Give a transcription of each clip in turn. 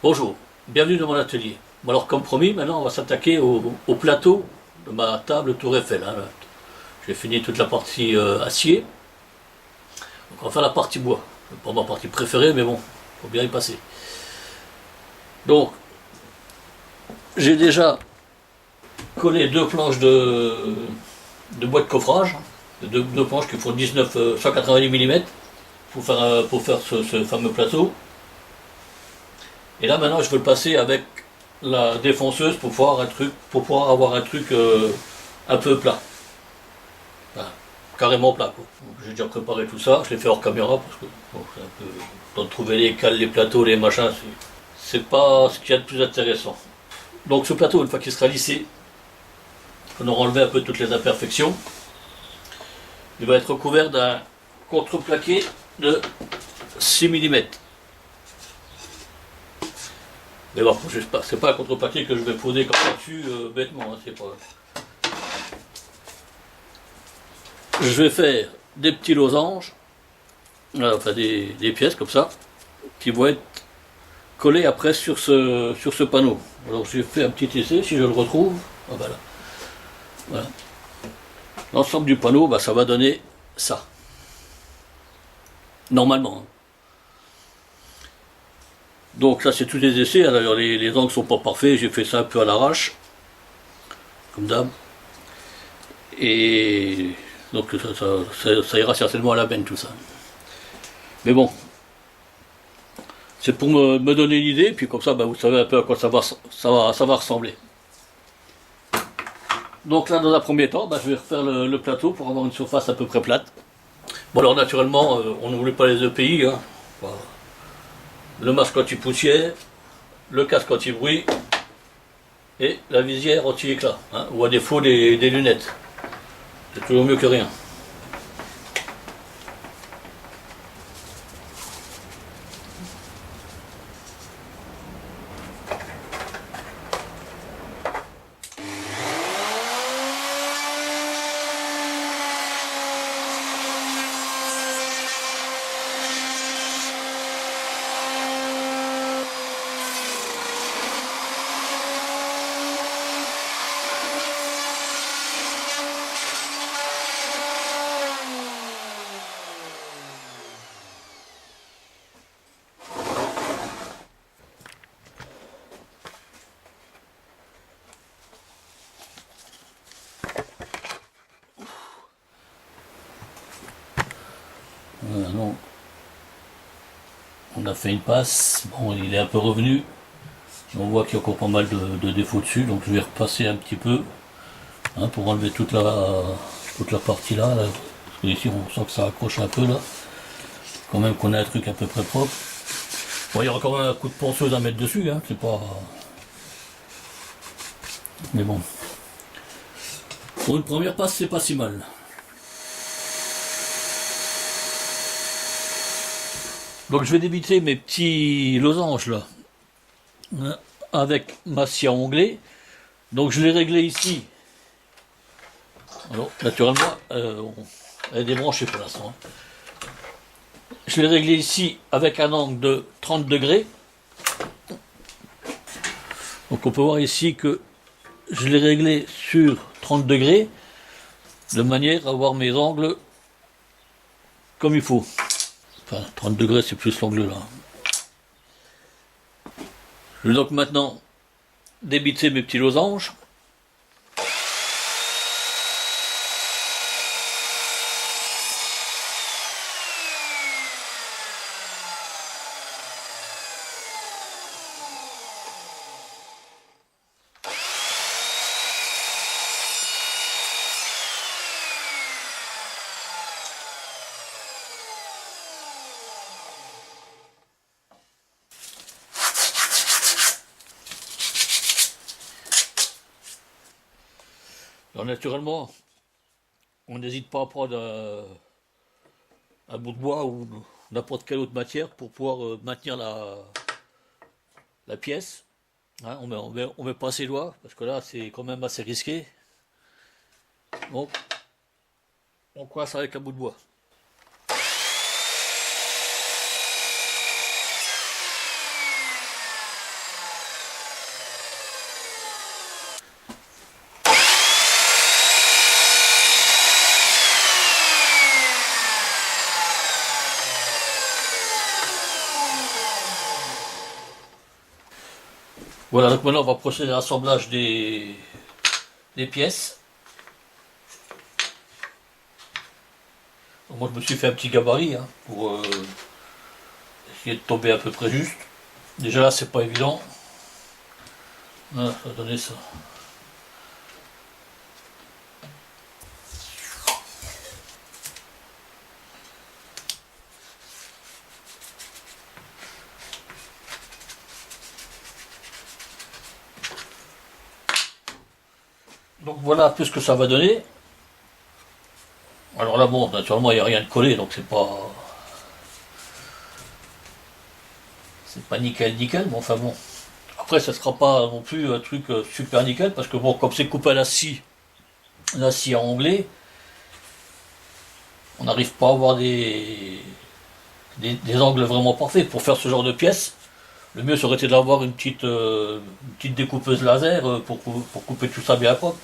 Bonjour, bienvenue dans mon atelier. Bon, alors comme promis, maintenant on va s'attaquer au plateau de ma table Tour Eiffel. Hein. J'ai fini toute la partie acier, donc on va faire la partie bois. C'est pas ma partie préférée, mais bon, faut bien y passer. Donc, j'ai déjà collé deux planches de bois de coffrage, deux planches qui font 190 mm pour faire ce fameux plateau. Et là maintenant je veux le passer avec la défonceuse pour pouvoir avoir un truc un peu plat. Enfin, carrément plat quoi. J'ai déjà préparé tout ça, je l'ai fait hors caméra parce que bon, c'est un peu. Dans de trouver les cales, les plateaux, les machins, c'est pas ce qu'il y a de plus intéressant. Donc ce plateau, une fois qu'il sera lissé, on aura enlevé un peu toutes les imperfections. Il va être recouvert d'un contreplaqué de 6 mm. Mais bon, c'est pas un contreplaqué que je vais poser comme ça dessus bêtement, hein, c'est pas. Je vais faire des petits losanges, enfin des pièces comme ça, qui vont être collées après sur ce panneau. Alors j'ai fait un petit essai, si je le retrouve, ah, voilà. L'ensemble du panneau, bah, ça va donner ça. Normalement. Hein. Donc ça c'est tous les essais, hein. D'ailleurs les angles sont pas parfaits, j'ai fait ça un peu à l'arrache, comme d'hab. Et donc ça ira certainement à la benne tout ça. Mais bon, c'est pour me donner une idée, puis comme ça bah, vous savez un peu à quoi ça va ressembler. Donc là dans un premier temps, bah, je vais refaire le plateau pour avoir une surface à peu près plate. Bon alors naturellement, on n'oublie pas les EPI, hein. Voilà. Le masque anti-poussière, le casque anti-bruit et la visière anti-éclat, hein, ou à défaut des lunettes. C'est toujours mieux que rien. Voilà, donc, on a fait une passe, bon il est un peu revenu, on voit qu'il y a encore pas mal de défauts dessus, donc je vais repasser un petit peu hein, pour enlever toute la partie là, parce que ici on sent que ça accroche un peu là, quand même qu'on a un truc à peu près propre. Bon il y aura quand même un coup de ponceuse à mettre dessus, hein, c'est pas. Mais bon. Pour une première passe c'est pas si mal. Donc je vais débiter mes petits losanges là hein, avec ma scie à onglet. Donc je l'ai réglé ici. Alors naturellement elle est débranchée pour l'instant. Hein. Je l'ai réglé ici avec un angle de 30 degrés. Donc on peut voir ici que je l'ai réglé sur 30 degrés de manière à avoir mes angles comme il faut. Enfin 30 degrés c'est plus l'angle là. Je vais donc maintenant débiter mes petits losanges. Alors naturellement, on n'hésite pas à prendre un bout de bois ou n'importe quelle autre matière pour pouvoir maintenir la pièce. Hein, on met pas ses doigts parce que là c'est quand même assez risqué. Donc on coince avec un bout de bois. Voilà, donc maintenant on va procéder à l'assemblage des pièces. Donc moi je me suis fait un petit gabarit hein, pour essayer de tomber à peu près juste. Déjà là c'est pas évident. Voilà, ça va donner ça. Donc voilà un peu ce que ça va donner. Alors là bon, naturellement il n'y a rien de collé, donc c'est pas nickel nickel, mais enfin bon. Après ça sera pas non plus un truc super nickel, parce que bon, comme c'est coupé à la scie à onglet, on n'arrive pas à avoir des angles vraiment parfaits. Pour faire ce genre de pièces, le mieux serait été d'avoir une petite découpeuse laser pour couper tout ça bien propre.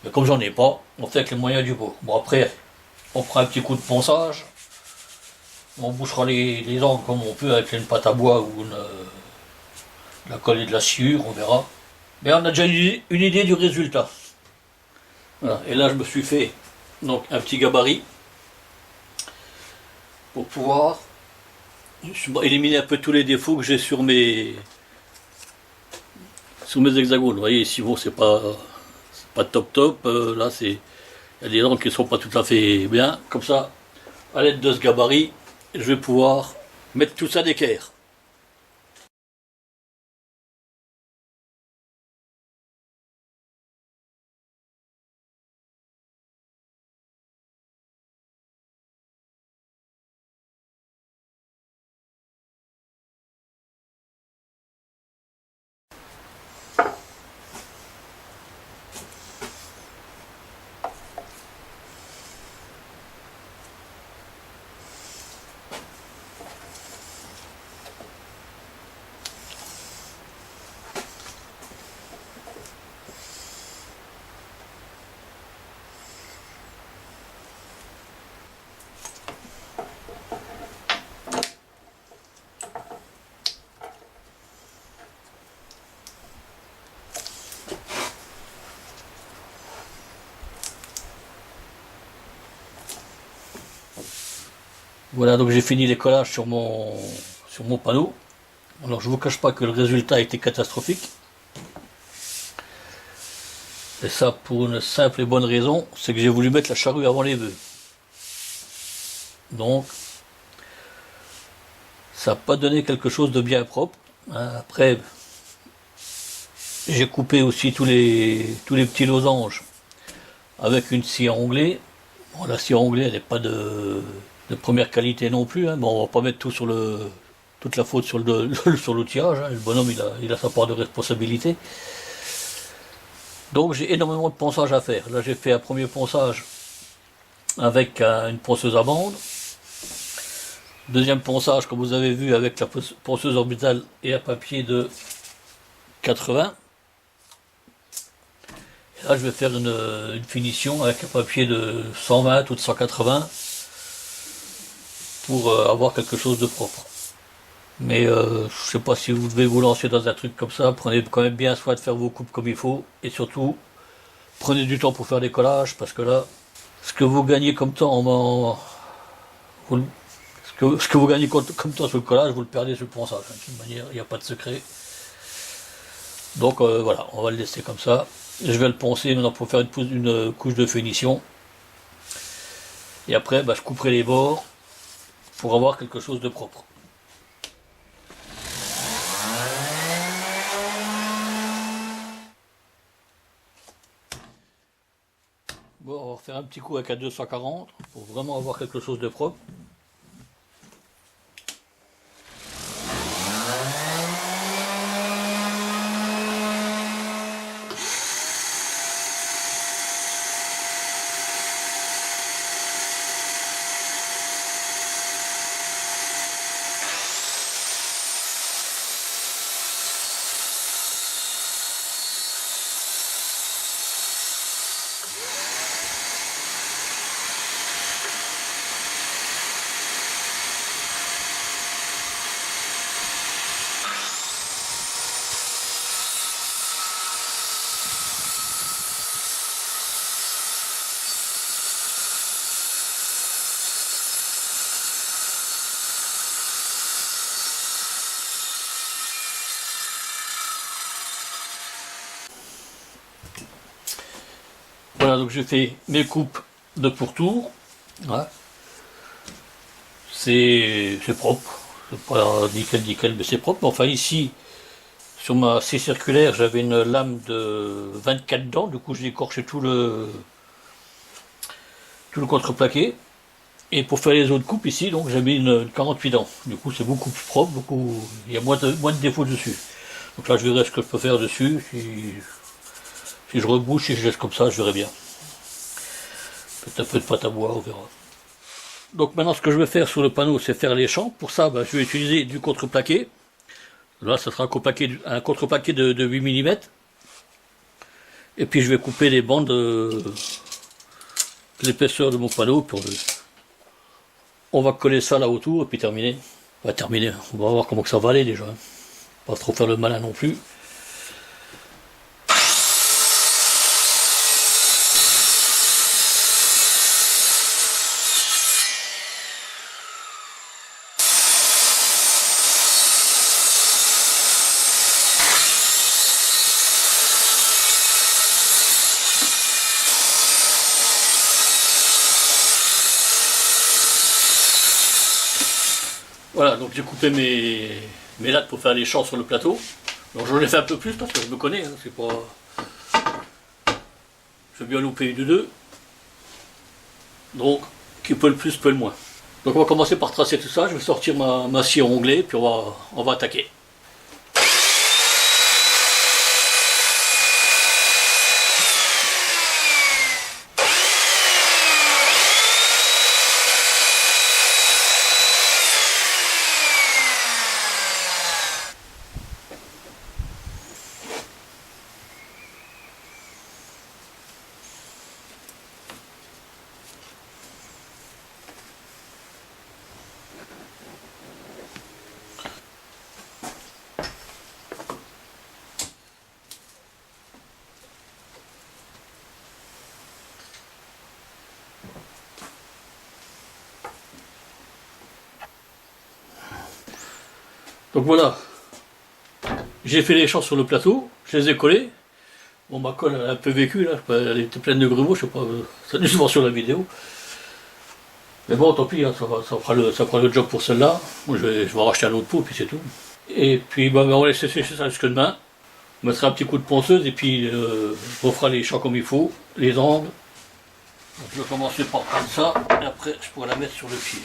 Mais comme j'en ai pas, on fait avec les moyens du bord. Bon après, on prend un petit coup de ponçage, on bouchera les angles comme on peut avec une pâte à bois ou la colle et de la sciure, on verra. Mais on a déjà une idée du résultat. Voilà. Et là je me suis fait donc un petit gabarit pour pouvoir éliminer un peu tous les défauts que j'ai sur mes hexagones. Vous voyez ici bon c'est pas top top, là c'est. Il y a des angles qui ne sont pas tout à fait bien. Comme ça, à l'aide de ce gabarit, je vais pouvoir mettre tout ça d'équerre. Voilà, donc j'ai fini les collages sur mon panneau. Alors je ne vous cache pas que le résultat a été catastrophique. Et ça pour une simple et bonne raison, c'est que j'ai voulu mettre la charrue avant les bœufs. Donc ça n'a pas donné quelque chose de bien propre. Après, j'ai coupé aussi tous les petits losanges avec une scie à onglet. Bon, la scie à onglet, elle n'est pas de première qualité non plus. Hein. Bon, on va pas mettre toute la faute sur sur l'outillage. Hein. Le bonhomme, il a sa part de responsabilité. Donc j'ai énormément de ponçage à faire. Là, j'ai fait un premier ponçage avec une ponceuse à bande. Deuxième ponçage, comme vous avez vu, avec la ponceuse orbitale et un papier de 80. Et là, je vais faire une finition avec un papier de 120 ou de 180 pour avoir quelque chose de propre. Mais je sais pas si vous devez vous lancer dans un truc comme ça, prenez quand même bien soin de faire vos coupes comme il faut, et surtout, prenez du temps pour faire des collages, parce que là, ce que vous gagnez comme temps ce que vous gagnez comme temps sur le collage, vous le perdez sur le ponçage. De toute manière, il n'y a pas de secret. Donc voilà, on va le laisser comme ça. Je vais le poncer maintenant pour faire une couche de finition. Et après, je couperai les bords pour avoir quelque chose de propre. Bon, on va refaire un petit coup avec un 240 pour vraiment avoir quelque chose de propre. Voilà, donc j'ai fait mes coupes de pourtour. Ouais. C'est propre. C'est pas nickel, mais c'est propre. Enfin ici, sur ma scie circulaire, j'avais une lame de 24 dents. Du coup, j'ai écorché tout le contreplaqué. Et pour faire les autres coupes ici, donc j'ai mis une 48 dents. Du coup, c'est beaucoup plus propre, il y a moins de défauts dessus. Donc là, je verrai ce que je peux faire dessus. Si je rebouche, si je laisse comme ça, je verrai bien. Peut-être un peu de pâte à bois, on verra. Donc maintenant, ce que je vais faire sur le panneau, c'est faire les champs. Pour ça, je vais utiliser du contreplaqué. Là, ça sera un contreplaqué de 8 mm. Et puis, je vais couper les bandes de l'épaisseur de mon panneau. On va coller ça là autour et puis terminer. On va terminer. On va voir comment que ça va aller déjà. Pas trop faire le malin non plus. Voilà, donc j'ai coupé mes lattes pour faire les champs sur le plateau. Donc j'en ai fait un peu plus parce que je me connais, hein, c'est pas. Je vais bien louper une ou deux. Donc, qui peut le plus, peut le moins. Donc on va commencer par tracer tout ça, je vais sortir ma scie onglée, puis on va attaquer. Donc voilà, j'ai fait les champs sur le plateau, je les ai collés. Bon, ma colle elle a un peu vécu, là, elle était pleine de grumeaux, je sais pas, ça a dû se voir sur la vidéo. Mais bon, tant pis, hein, ça fera le job pour celle-là. Je vais racheter un autre pot, puis c'est tout. Et puis on va laisser sécher ça jusque demain. On mettra un petit coup de ponceuse et puis on fera les champs comme il faut, les angles. Donc, je vais commencer par prendre ça, et après je pourrai la mettre sur le pied.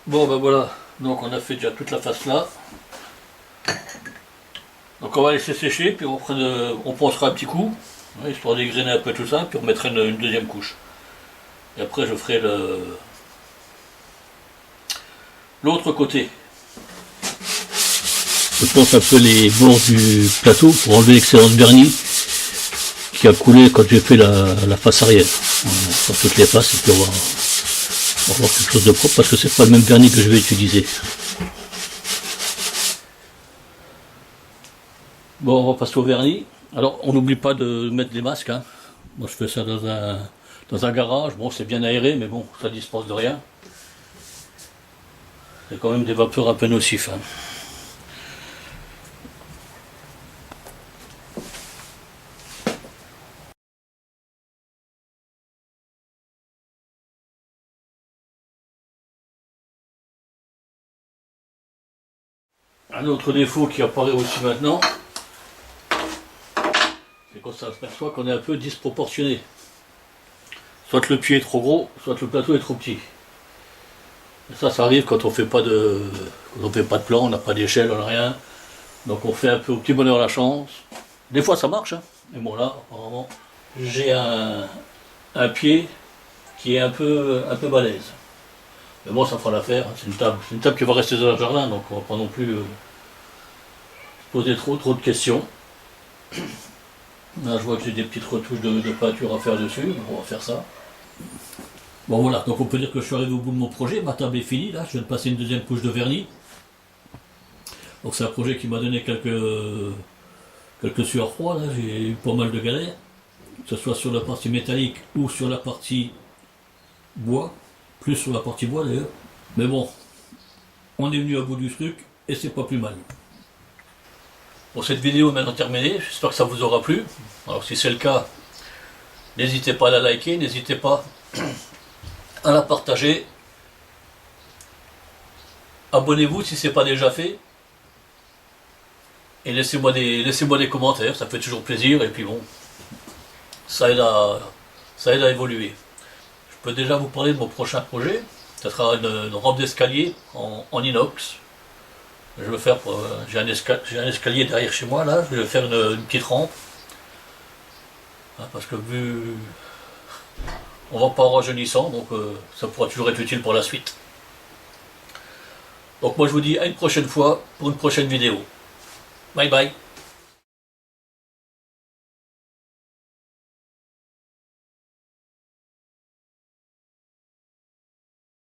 Bon ben voilà, donc on a fait déjà toute la face là. Donc on va laisser sécher, puis on poncera un petit coup, hein, histoire dégrainer un peu tout ça, puis on mettra une deuxième couche. Et après je ferai l'autre côté. Je ponce un peu les bords du plateau pour enlever l'excédent de vernis qui a coulé quand j'ai fait la face arrière. Voilà, sur toutes les faces, et puis on va avoir quelque chose de propre parce que c'est pas le même vernis que je vais utiliser. Bon, on va passer au vernis. Alors, on n'oublie pas de mettre des masques. Hein. Moi, je fais ça dans un garage. Bon, c'est bien aéré, mais bon, ça dispose de rien. C'est quand même des vapeurs un peu nocifs. Hein. Un autre défaut qui apparaît aussi maintenant, c'est qu'on s'aperçoit qu'on est un peu disproportionné. Soit le pied est trop gros, soit le plateau est trop petit. Et ça arrive quand on fait pas de plan, on n'a pas d'échelle, on n'a rien. Donc on fait un peu au petit bonheur la chance. Des fois ça marche, hein. Mais bon là, apparemment, j'ai un pied qui est un peu balèze. Mais bon, ça fera l'affaire, hein. C'est une table qui va rester dans le jardin, donc on va pas non plus poser trop de questions. Là, je vois que j'ai des petites retouches de peinture à faire dessus, donc on va faire ça. Bon voilà, donc on peut dire que je suis arrivé au bout de mon projet, ma table est finie, là, je viens de passer une deuxième couche de vernis. Donc c'est un projet qui m'a donné quelques sueurs froides, hein. J'ai eu pas mal de galères, que ce soit sur la partie métallique ou sur la partie bois, plus sur la partie bois d'ailleurs. Mais bon, on est venu à bout du truc et c'est pas plus mal. Bon, cette vidéo est maintenant terminée, j'espère que ça vous aura plu. Alors si c'est le cas, n'hésitez pas à la liker, n'hésitez pas à la partager. Abonnez-vous si ce n'est pas déjà fait. Et laissez-moi des commentaires, ça fait toujours plaisir. Et puis bon, ça aide à évoluer. Je peux déjà vous parler de mon prochain projet. Ça sera une rampe d'escalier en inox. Je vais faire, j'ai un escalier derrière chez moi là, je vais faire une petite rampe. Parce que vu, on va pas en rajeunissant, donc ça pourra toujours être utile pour la suite. Donc moi je vous dis à une prochaine fois pour une prochaine vidéo. Bye bye.